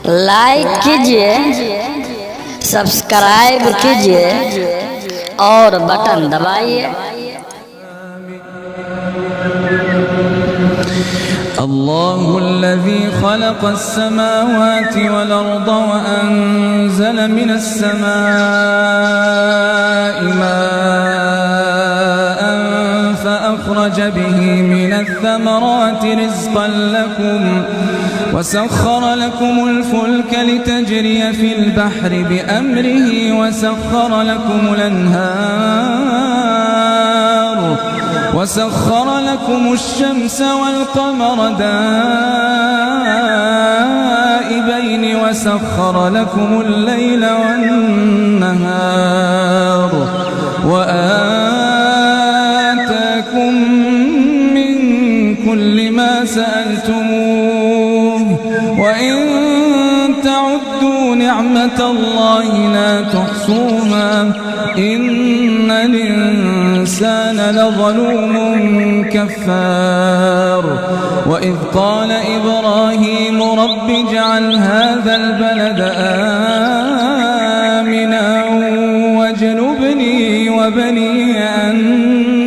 लाइक कीजिए, सब्सक्राइब कीजिए और बटन दबाइए। الله الذي خلق السماوات والأرض وأنزل من السماء ماء فأخرج به من الثمرات رزقا لكم وسخر لكم الفلك لتجري في البحر بأمره وسخر لكم الشمس والقمر دائبين وسخر لكم الليل والنهار وآتاكم من كل ما سألتموه وإن تعدوا نعمة الله لا تحصوها إن الإنسان لظلوم كفار. وإذ قال إبراهيم رب اجعل هذا البلد آمنا واجنبني وبني أن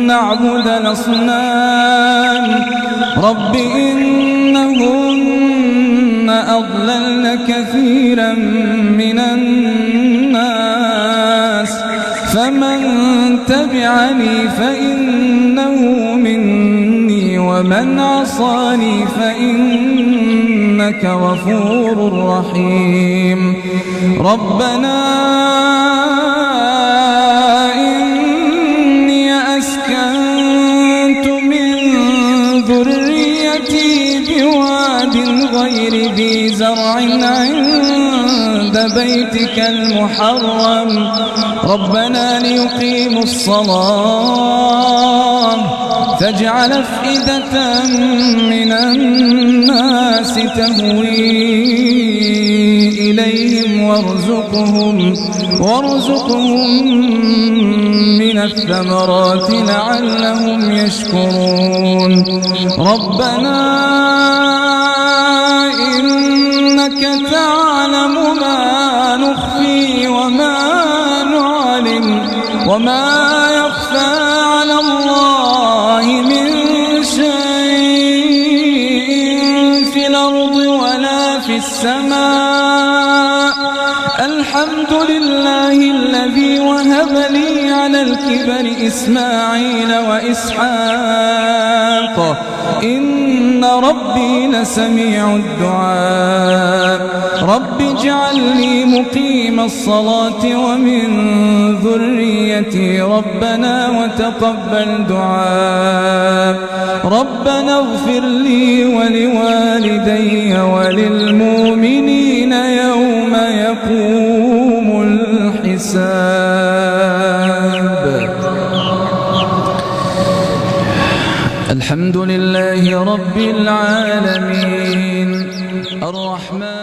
نعبد الأصنام رب إنهن أضللن كثيرا من الناس فمن تبعني فإنه مني ومن عصاني فإنك غفور رحيم. ربنا إني أسكنت من ذريتي بواد غير ذي زرع عند بيتك المحرم ربنا ليقيموا الصلاة فاجعل أفئدة من الناس تهوي إليهم وارزقهم من الثمرات لعلهم يشكرون. ربنا إنك تعلم ما نخفي وما يخفى على الله من شيء في الأرض ولا في السماء. الحمد لله الذي وهب لي على الكبر إسماعيل وإسحاق إن ربي لسميع الدعاء. رب اجعلني مقيم الصلاة ومن ذريتي ربنا وتقبل دعاء. ربنا اغفر لي ولوالدي وللمؤمنين يوم يقوم الحساب. الحمد لله رب العالمين الرحمن